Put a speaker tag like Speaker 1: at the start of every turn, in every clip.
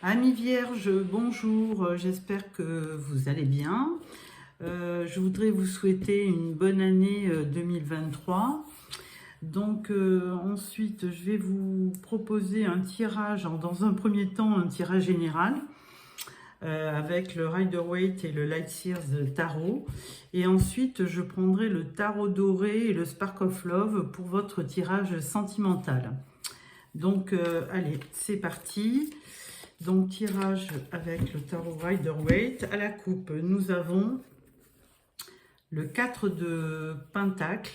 Speaker 1: Amis vierges, bonjour, j'espère que vous allez bien. Je voudrais vous souhaiter une bonne année 2023. Donc ensuite, je vais vous proposer un tirage, dans un premier temps un tirage général avec le Rider-Waite et le Light Sears Tarot. Et ensuite, je prendrai le Tarot doré et le Spark of Love pour votre tirage sentimental. Donc allez, c'est parti. Donc tirage avec le tarot Rider-Waite. À la coupe, nous avons le 4 de Pentacle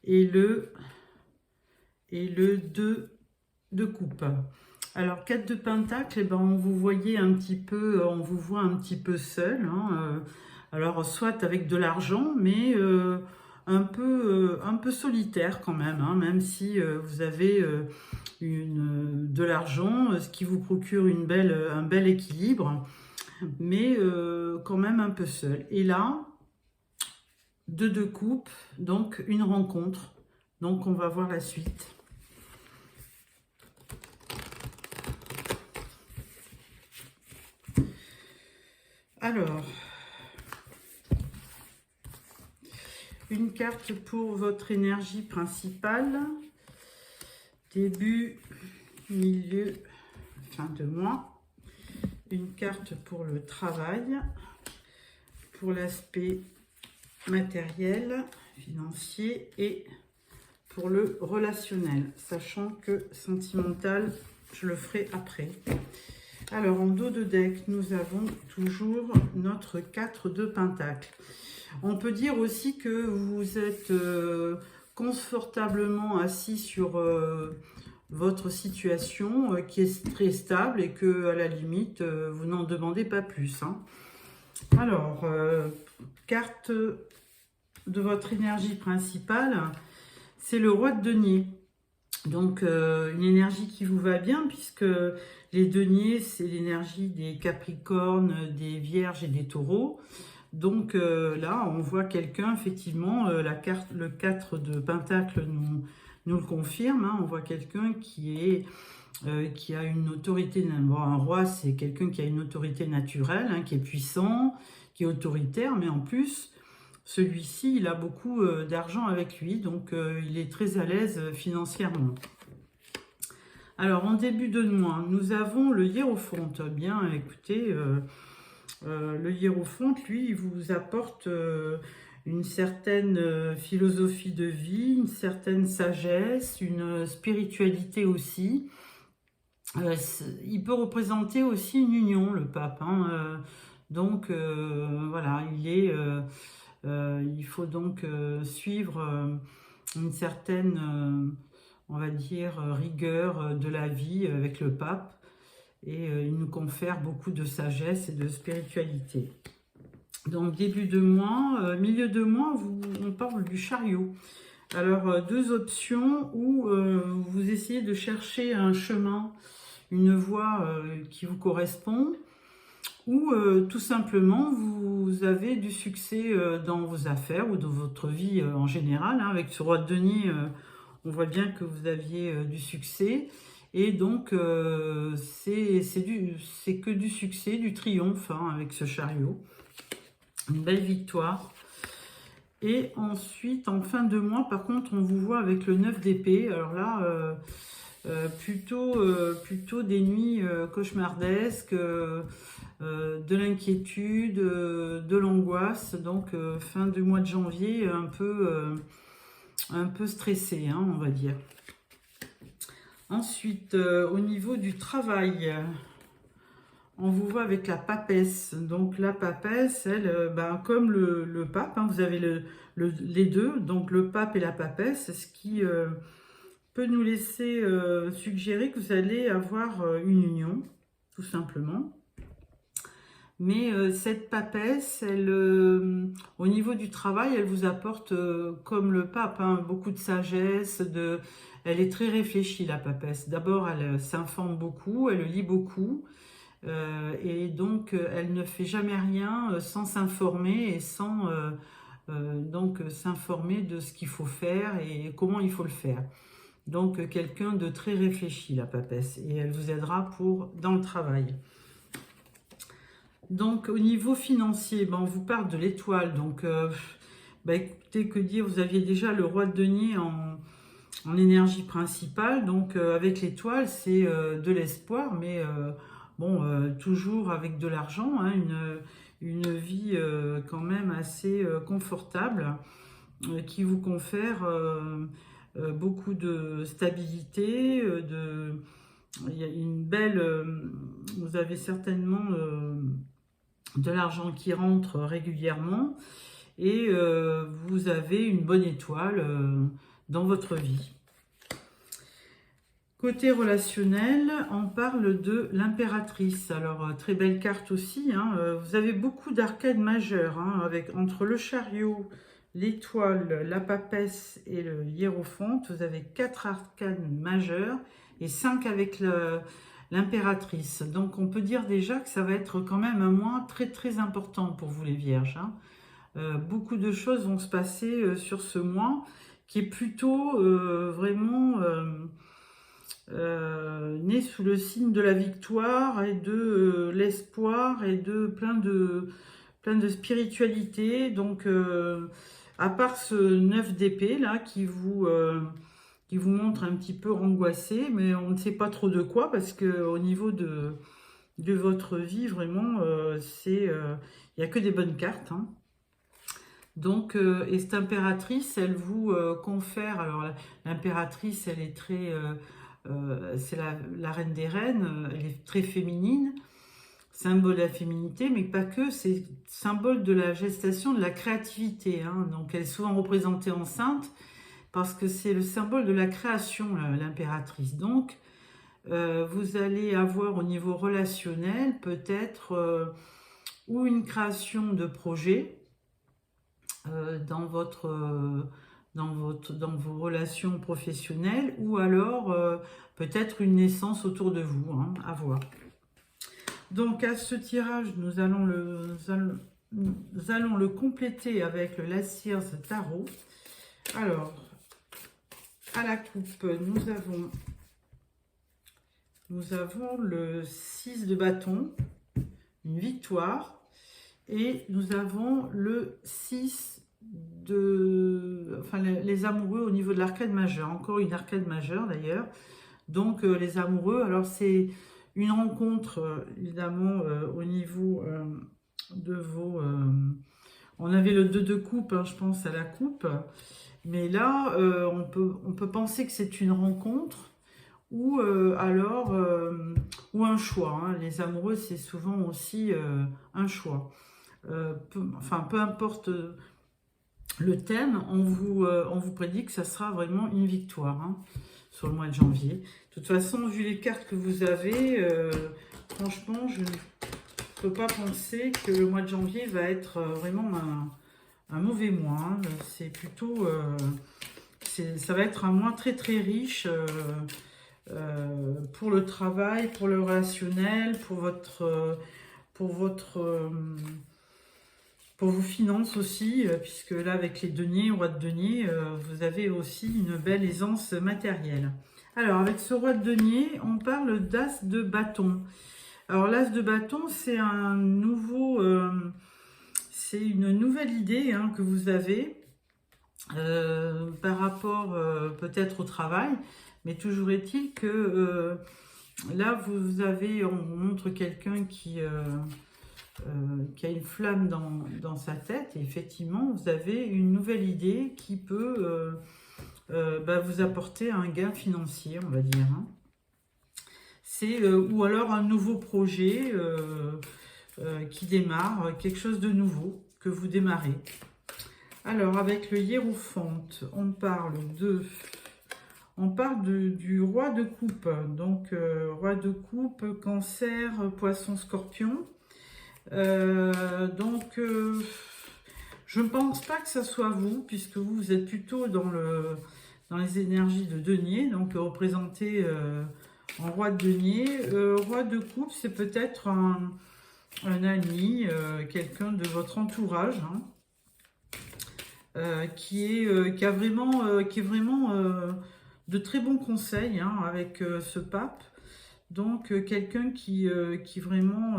Speaker 1: et le 2 de coupe. Alors 4 de Pentacle, on vous voyait un petit peu, on vous voit un petit peu seul. Alors soit avec de l'argent, mais un peu solitaire quand même, même si vous avez de l'argent, ce qui vous procure un bel équilibre, mais quand même un peu seul. Et là, deux coupes, donc une rencontre. Donc on va voir la suite. Alors, une carte pour votre énergie principale, début, milieu, fin de mois. Une carte pour le travail, pour l'aspect matériel, financier et pour le relationnel, sachant que sentimental, je le ferai après. Alors, en dos de deck, nous avons toujours notre 4 de Pentacle. On peut dire aussi que vous êtes confortablement assis sur votre situation qui est très stable et que, à la limite, vous n'en demandez pas plus. Alors, carte de votre énergie principale, c'est le roi de denier. Donc, une énergie qui vous va bien, puisque les deniers, c'est l'énergie des capricornes, des vierges et des taureaux. Donc là, on voit quelqu'un, effectivement, le 4 de Pentacle nous le confirme. On voit quelqu'un qui a une autorité. Bon, un roi, c'est quelqu'un qui a une autorité naturelle, qui est puissant, qui est autoritaire, mais en plus, celui-ci, il a beaucoup d'argent avec lui, donc il est très à l'aise financièrement. Alors, en début de mois, nous avons le Hiérophante. Bien, écoutez, le Hiérophante, lui, il vous apporte une certaine philosophie de vie, une certaine sagesse, une spiritualité aussi. Il peut représenter aussi une union, le pape. Donc, voilà, il faut donc suivre une certaine, on va dire, rigueur de la vie avec le pape. Et il nous confère beaucoup de sagesse et de spiritualité. Donc début de mois, milieu de mois, on parle du chariot. Alors deux options où vous essayez de chercher un chemin, une voie qui vous correspond, ou tout simplement vous avez du succès dans vos affaires ou dans votre vie en général. Avec ce roi de denier, on voit bien que vous aviez du succès. Et donc, c'est que du succès, du triomphe avec ce chariot. Une belle victoire. Et ensuite, en fin de mois, par contre, on vous voit avec le 9 d'épée. Alors là, plutôt des nuits cauchemardesques, de l'inquiétude, de l'angoisse. Donc, fin du mois de janvier, un peu stressé, on va dire. Ensuite, au niveau du travail, on vous voit avec la papesse. Donc la papesse, elle, comme le pape, vous avez les deux, donc le pape et la papesse, ce qui peut nous laisser suggérer que vous allez avoir une union, tout simplement. Mais cette papesse, au niveau du travail, elle vous apporte, comme le pape, beaucoup de sagesse, elle est très réfléchie, la papesse. D'abord, elle s'informe beaucoup, elle lit beaucoup, et donc elle ne fait jamais rien sans s'informer et sans donc s'informer de ce qu'il faut faire et comment il faut le faire. Donc, quelqu'un de très réfléchi, la papesse. Et elle vous aidera dans le travail. Donc, au niveau financier, ben, on vous parle de l'étoile. Donc, écoutez, que dire, vous aviez déjà le roi de denier en énergie principale. Donc, avec l'étoile, c'est de l'espoir, mais bon, toujours avec de l'argent, hein, une vie quand même assez confortable qui vous confère beaucoup de stabilité, il y a une belle, vous avez certainement de l'argent qui rentre régulièrement et vous avez une bonne étoile dans votre vie. Côté relationnel, on parle de l'impératrice. Alors, très belle carte aussi. Hein. Vous avez beaucoup d'arcades majeures, hein, entre le chariot, l'étoile, la papesse et le hiérophante. Vous avez 4 arcades majeures et 5 avec l'impératrice. Donc, on peut dire déjà que ça va être quand même un mois très très important pour vous les vierges. Hein. Beaucoup de choses vont se passer sur ce mois qui est plutôt vraiment... né sous le signe de la victoire et de l'espoir et de plein de spiritualité. Donc, à part ce 9 d'épée là qui vous montre un petit peu angoissé, mais on ne sait pas trop de quoi parce que au niveau de votre vie, vraiment, il n'y a que des bonnes cartes. Hein. Donc, et cette impératrice, elle vous confère, alors l'impératrice, elle est très... c'est la reine des reines, elle est très féminine, symbole de la féminité, mais pas que, c'est symbole de la gestation, de la créativité. Hein. Donc elle est souvent représentée enceinte, parce que c'est le symbole de la création, l'impératrice. Donc, vous allez avoir au niveau relationnel, peut-être, ou une création de projet, dans vos relations professionnelles, ou alors peut-être une naissance autour de vous, hein, à voir. Donc à ce tirage, nous allons le compléter avec le Lassiers Tarot. Alors, à la coupe, nous avons le 6 de bâton, une victoire. Et nous avons le 6 les amoureux au niveau de l'arcade majeure. Encore une arcade majeure d'ailleurs. Donc les amoureux, alors c'est une rencontre évidemment au niveau de vos... on avait le 2 de coupe, hein, je pense à la coupe. Mais là, on peut penser que c'est une rencontre ou alors ou un choix. Hein. Les amoureux, c'est souvent aussi un choix. Peu importe le thème, on vous prédit que ça sera vraiment une victoire, hein, sur le mois de janvier. De toute façon, vu les cartes que vous avez, franchement, je ne peux pas penser que le mois de janvier va être vraiment un mauvais mois. Hein. C'est plutôt... ça va être un mois très très riche pour le travail, pour le relationnel, pour vos finances aussi, puisque là, avec les deniers, roi de denier, vous avez aussi une belle aisance matérielle. Alors, avec ce roi de denier, on parle d'as de bâton. Alors, l'as de bâton, c'est c'est une nouvelle idée, hein, que vous avez par rapport peut-être au travail, mais toujours est-il que là, on montre quelqu'un qui a une flamme dans sa tête, et effectivement, vous avez une nouvelle idée qui peut vous apporter un gain financier, on va dire. Hein. Ou alors un nouveau projet qui démarre, quelque chose de nouveau que vous démarrez. Alors, avec le hiérophante, on parle du roi de coupe. Donc, roi de coupe, cancer, poisson, scorpion. Je ne pense pas que ça soit vous, puisque vous êtes plutôt dans les énergies de denier, donc représenté en roi de denier. Roi de coupe, c'est peut-être un ami, quelqu'un de votre entourage, hein, qui est vraiment de très bons conseils hein, avec ce pape. Donc, quelqu'un qui vraiment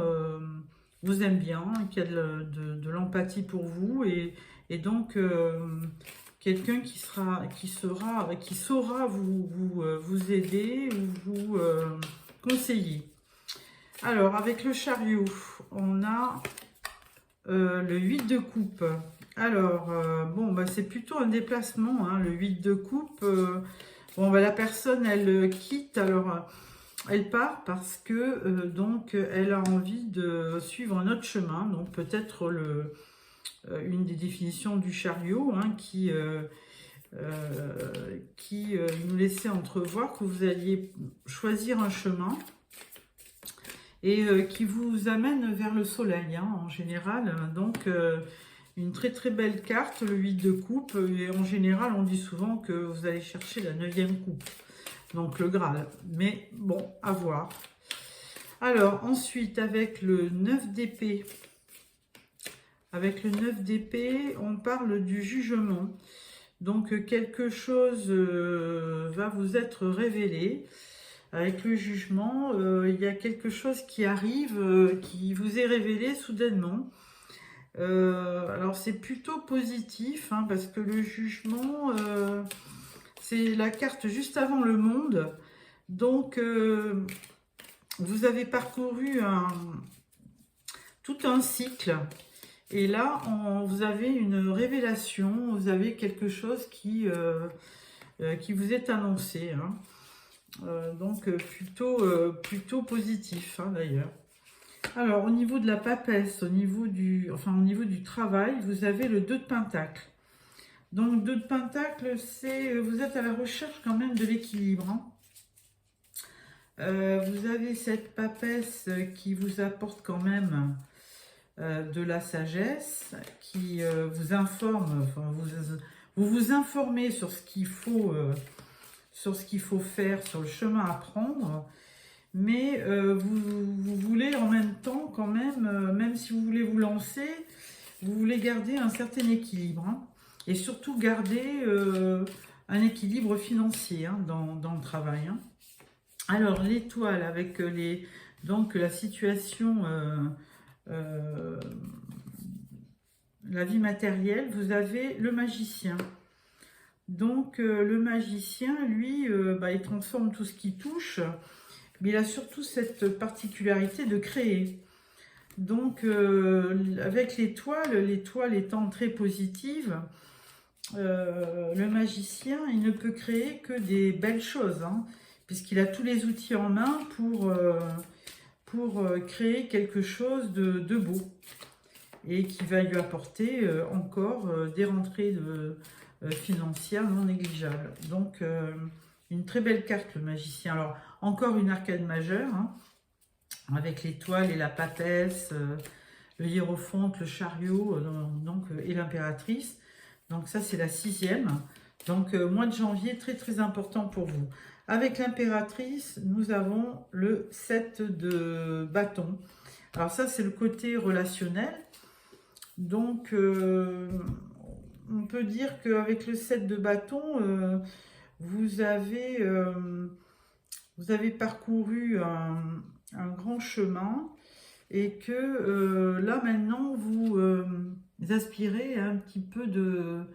Speaker 1: vous aime bien, qui a de l'empathie pour vous et donc quelqu'un qui saura vous aider ou vous conseiller. Alors, avec le chariot, on a le 8 de coupe. Alors, bon, bah, c'est plutôt un déplacement, hein, le 8 de coupe. Bon, bah, la personne, elle quitte, alors elle part parce que donc elle a envie de suivre un autre chemin. Donc, peut-être une des définitions du chariot hein, qui nous laissait entrevoir que vous alliez choisir un chemin et qui vous amène vers le soleil hein, en général. Donc, une très très belle carte, le 8 de coupe. Et en général, on dit souvent que vous allez chercher la 9e coupe, donc le Graal. Mais bon, à voir. Alors, ensuite, avec le 9 d'épée. Avec le 9 d'épée, on parle du jugement. Donc, quelque chose va vous être révélé. Avec le jugement, il y a quelque chose qui arrive, qui vous est révélé soudainement. Alors, c'est plutôt positif, hein, parce que le jugement, c'est la carte juste avant le monde. Donc, vous avez parcouru tout un cycle. Et là, vous avez une révélation, vous avez quelque chose qui vous est annoncé. Hein. Donc, plutôt positif, hein, d'ailleurs. Alors, au niveau de la papesse, au niveau du travail, vous avez le 2 de Pentacle. Donc, le 2 de Pentacle, c'est vous êtes à la recherche quand même de l'équilibre. Hein. Vous avez cette papesse qui vous apporte quand même de la sagesse, qui vous informe, enfin, vous informez sur ce qu'il faut faire, sur le chemin à prendre, mais vous voulez en même temps quand même, même si vous voulez vous lancer, vous voulez garder un certain équilibre, hein, et surtout garder un équilibre financier hein, dans le travail. Hein. Alors l'étoile avec donc la situation, la vie matérielle, vous avez le magicien. Donc le magicien, lui, il transforme tout ce qui touche, mais il a surtout cette particularité de créer. Donc avec l'étoile étant très positive, le magicien, il ne peut créer que des belles choses, hein, puisqu'il a tous les outils en main pour créer quelque chose de beau et qui va lui apporter encore des rentrées financières non négligeables. Donc, une très belle carte, le magicien. Alors, encore une arcade majeure, hein, avec l'étoile et la papesse, le hiérophante, le chariot et l'impératrice. Donc, ça, c'est la 6e. Donc, mois de janvier, très, très important pour vous. Avec l'impératrice, nous avons le 7 de bâton. Alors, ça, c'est le côté relationnel. Donc, on peut dire qu'avec le 7 de bâton, vous avez parcouru un grand chemin et que là, maintenant, vous aspirez à un petit peu de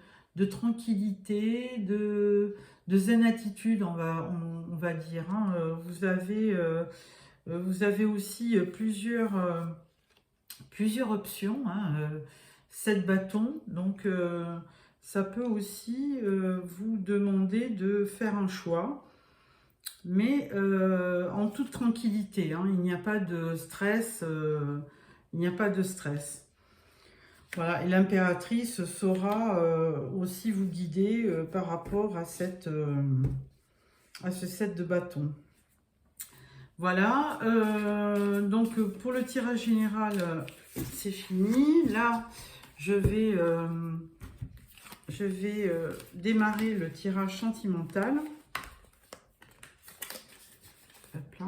Speaker 1: tranquillité, de zen attitude, on va dire. Hein. Vous avez aussi plusieurs options, hein, 7 bâtons, donc ça peut aussi vous demander de faire un choix, mais en toute tranquillité, hein, il n'y a pas de stress, Voilà, et l'impératrice saura aussi vous guider par rapport à ce 7 de bâton. Voilà, donc pour le tirage général, c'est fini. Là, je vais démarrer le tirage sentimental. Hop là.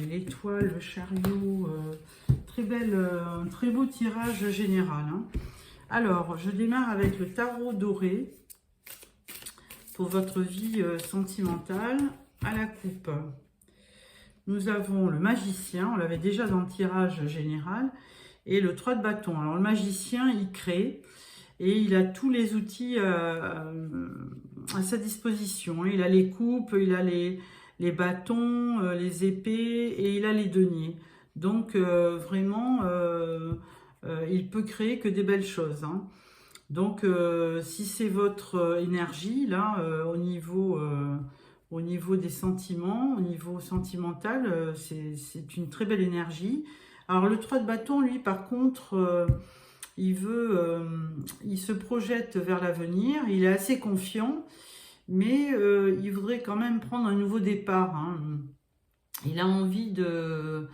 Speaker 1: L'étoile, le chariot, très beau tirage général. Hein. Alors, je démarre avec le tarot doré. pour votre vie sentimentale à la coupe. Nous avons le magicien, on l'avait déjà dans le tirage général, et le 3 de bâton. Alors le magicien, il crée et il a tous les outils à sa disposition. Il a les coupes, il a les bâtons, les épées et il a les deniers. Donc vraiment, il peut créer que des belles choses, hein. Donc si c'est votre énergie, là, au niveau des sentiments, au niveau sentimental, c'est une très belle énergie. Alors le 3 de bâton, lui, par contre, il se projette vers l'avenir, il est assez confiant, mais il voudrait quand même prendre un nouveau départ, hein. Il a envie de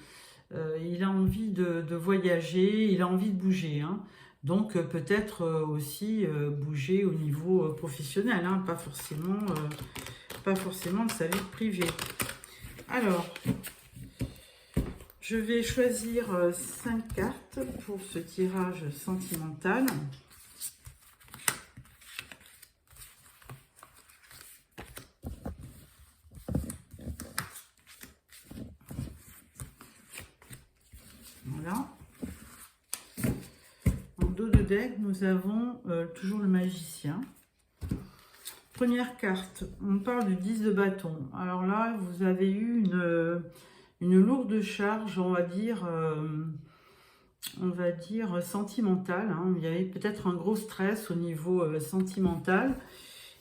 Speaker 1: voyager, il a envie de bouger, hein. Donc peut-être aussi bouger au niveau professionnel, hein, pas forcément de sa vie privée. Alors, je vais choisir 5 cartes pour ce tirage sentimental. Voilà. En dos de deck, nous avons toujours le magicien. Première carte, on parle du 10 de bâton. Alors là, vous avez eu une lourde charge, on va dire sentimentale, hein. Il y avait peut-être un gros stress au niveau sentimental.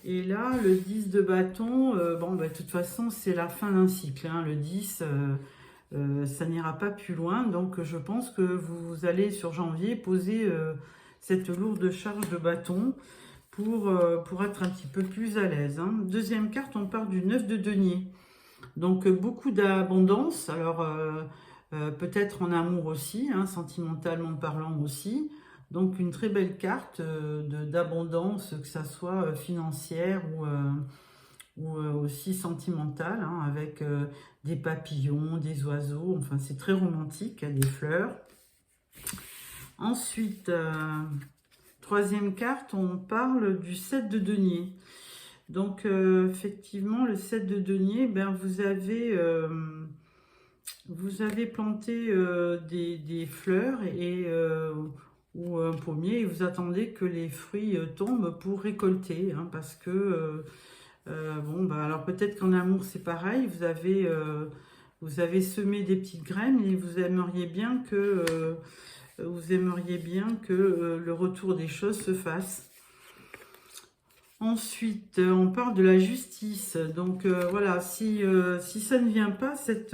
Speaker 1: Et là, le 10 de bâton, bon, bah, de toute façon, c'est la fin d'un cycle, hein. Le 10, ça n'ira pas plus loin. Donc, je pense que vous allez, sur janvier, poser cette lourde charge de bâton pour être un petit peu plus à l'aise, hein. Deuxième carte, on parle du 9 de denier. Donc, beaucoup d'abondance. Alors, peut-être en amour aussi, hein, sentimentalement parlant aussi. Donc, une très belle carte d'abondance, que ça soit financière ou aussi sentimentale, hein, avec des papillons, des oiseaux. Enfin, c'est très romantique, hein, des fleurs. Ensuite, troisième carte, on parle du 7 de denier. Donc, effectivement, le 7 de denier, ben, vous avez planté des fleurs ou un pommier et vous attendez que les fruits tombent pour récolter, hein, parce que, bon, bah, alors peut-être qu'en amour, c'est pareil, vous avez semé des petites graines et vous aimeriez bien que le retour des choses se fasse. Ensuite, on parle de la justice. Donc voilà, si ça ne vient pas, cette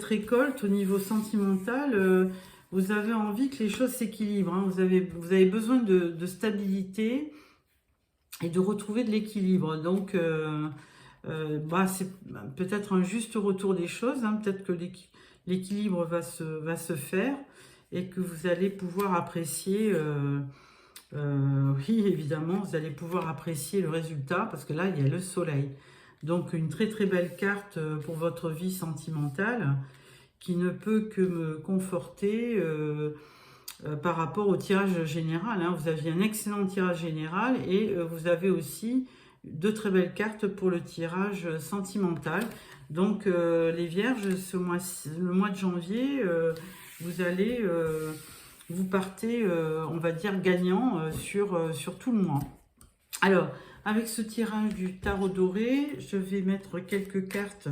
Speaker 1: récolte au niveau sentimental, vous avez envie que les choses s'équilibrent, hein. Vous avez besoin de stabilité et de retrouver de l'équilibre. Donc, bah, c'est peut-être un juste retour des choses, hein. Peut-être que l'équilibre va se faire et que vous allez pouvoir apprécier... oui, évidemment, vous allez pouvoir apprécier le résultat parce que là, il y a le soleil. Donc, une très très belle carte pour votre vie sentimentale qui ne peut que me conforter par rapport au tirage général, hein. Vous aviez un excellent tirage général et vous avez aussi de très belles cartes pour le tirage sentimental. Donc, les vierges, le mois de janvier, vous partez, on va dire, gagnant sur tout le mois. Alors, avec ce tirage du tarot doré, je vais mettre quelques cartes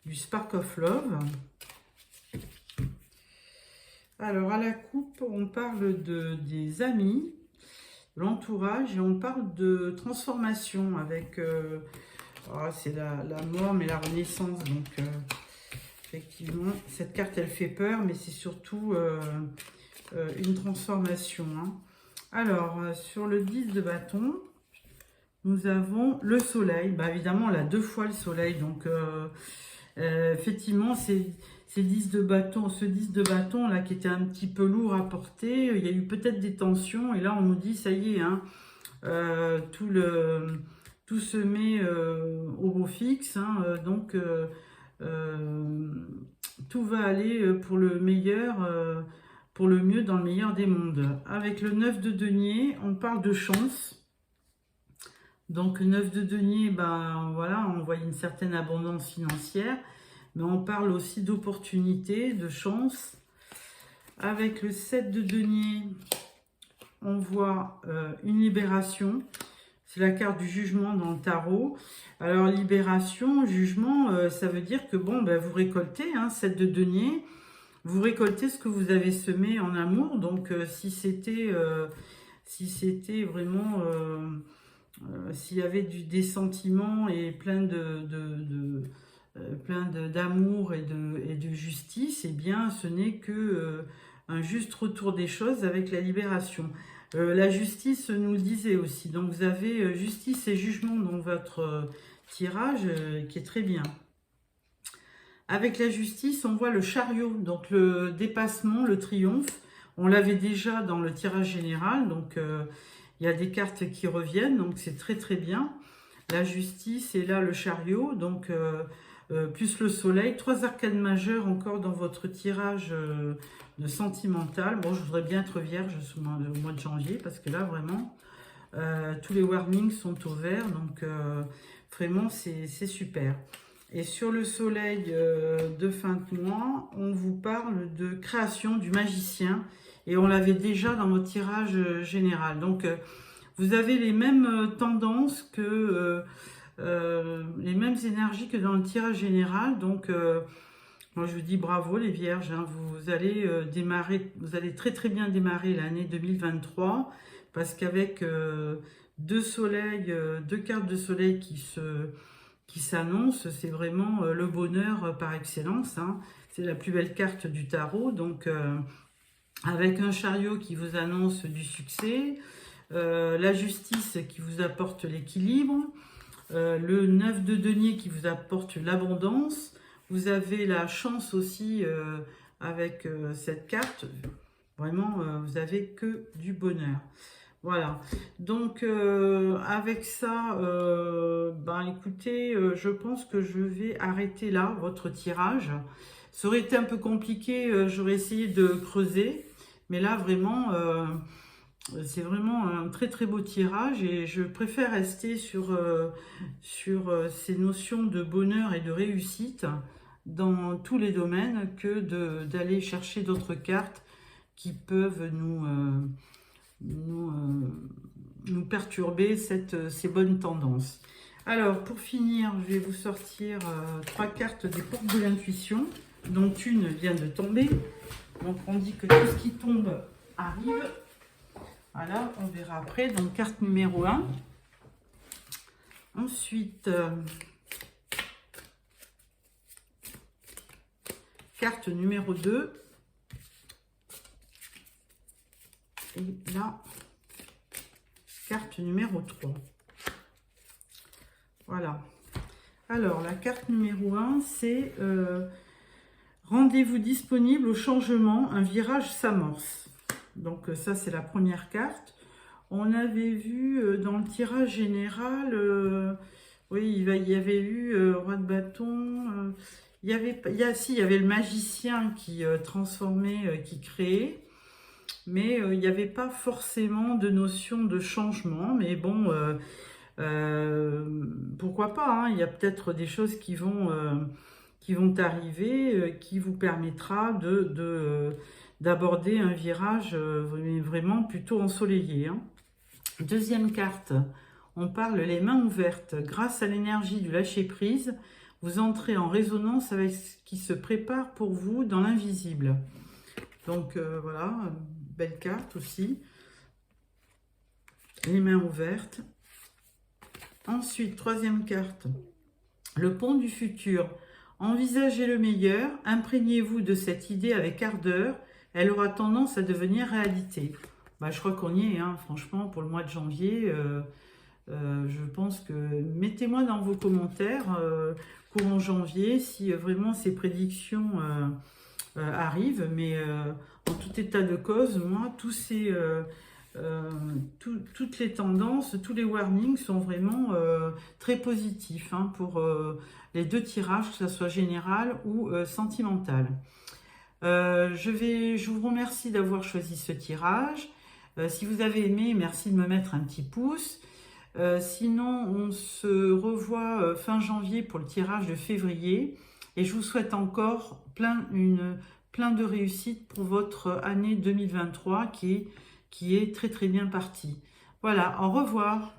Speaker 1: du Spark of Love. Alors, à la coupe, on parle des amis, l'entourage, et on parle de transformation avec... c'est la mort, mais la renaissance. Donc, effectivement, cette carte, elle fait peur, mais c'est surtout... une transformation, hein. Alors, sur le 10 de bâton, nous avons le soleil. Bah, évidemment, on a 2 fois le soleil. Donc, effectivement, ce 10 de bâton là, qui était un petit peu lourd à porter, il y a eu peut-être des tensions. Et là, on nous dit, ça y est, hein, tout se met au beau fixe, hein, donc, tout va aller pour le meilleur... pour le mieux dans le meilleur des mondes. Avec le 9 de denier, on parle de chance. Donc 9 de denier, ben voilà, on voit une certaine abondance financière, mais on parle aussi d'opportunités, de chance. Avec le 7 de denier, on voit une libération. C'est la carte du jugement dans le tarot. Alors libération, jugement, ça veut dire que bon, ben, vous récoltez, 7 de denier, vous récoltez ce que vous avez semé en amour. Donc si c'était vraiment... s'il y avait des sentiments et plein d'amour et de justice, eh bien, ce n'est que un juste retour des choses avec la libération. La justice nous le disait aussi. Donc, vous avez justice et jugement dans votre tirage qui est très bien. Avec la justice, on voit le chariot, donc le dépassement, le triomphe. On l'avait déjà dans le tirage général, donc il y a des cartes qui reviennent, donc c'est très très bien. La justice et là le chariot, donc plus le soleil. 3 arcanes majeures encore dans votre tirage de sentimental. Bon, je voudrais bien être vierge au mois de janvier, parce que là vraiment, tous les warnings sont au vert, donc vraiment c'est super. Et sur le soleil de fin de mois, on vous parle de création du magicien. Et on l'avait déjà dans notre tirage général. Donc, vous avez les mêmes tendances que... les mêmes énergies que dans le tirage général. Donc, moi, je vous dis bravo les vierges. Vous allez démarrer, vous allez très très bien démarrer l'année 2023. Parce qu'avec deux soleils, deux cartes de soleil qui s'annonce, c'est vraiment le bonheur par excellence. C'est la plus belle carte du tarot, donc avec un chariot qui vous annonce du succès, la justice qui vous apporte l'équilibre, le 9 de denier qui vous apporte l'abondance, vous avez la chance aussi avec cette carte, vraiment vous avez que du bonheur. Voilà, donc avec ça, écoutez, je pense que je vais arrêter là votre tirage. Ça aurait été un peu compliqué, j'aurais essayé de creuser, mais là vraiment, c'est vraiment un très très beau tirage et je préfère rester sur ces notions de bonheur et de réussite dans tous les domaines que d'aller chercher d'autres cartes qui peuvent nous perturber ces bonnes tendances. Alors, pour finir, je vais vous sortir 3 cartes des portes de l'intuition, dont une vient de tomber. Donc, on dit que tout ce qui tombe arrive. Voilà, on verra après. Donc, carte numéro 1. Ensuite, carte numéro 2. Et là, carte numéro 3. Voilà. Alors, la carte numéro 1, c'est rendez-vous disponible au changement, un virage s'amorce. Donc, ça, c'est la première carte. On avait vu dans le tirage général, oui, il y avait eu roi de bâton. Il y avait le magicien qui transformait, qui créait. Mais il n'y avait pas forcément de notion de changement. Mais bon, pourquoi pas, il y a peut-être des choses qui vont arriver, qui vous permettra d'aborder un virage vraiment plutôt ensoleillé. Deuxième carte, on parle les mains ouvertes. Grâce à l'énergie du lâcher-prise, vous entrez en résonance avec ce qui se prépare pour vous dans l'invisible. Donc voilà, belle carte aussi. Les mains ouvertes. Ensuite, troisième carte, le pont du futur. Envisagez le meilleur, imprégnez-vous de cette idée avec ardeur, elle aura tendance à devenir réalité. Je crois qu'on y est, franchement, pour le mois de janvier. Je pense que mettez-moi dans vos commentaires courant janvier si vraiment ces prédictions arrivent, mais en tout état de cause, moi, toutes les tendances, tous les warnings sont vraiment très positifs pour les deux tirages, que ce soit général ou sentimental. Je vous remercie d'avoir choisi ce tirage. Si vous avez aimé, merci de me mettre un petit pouce. Sinon, on se revoit fin janvier pour le tirage de février. Et je vous souhaite encore plein de réussite pour votre année 2023 qui est très très bien partie. Voilà, au revoir.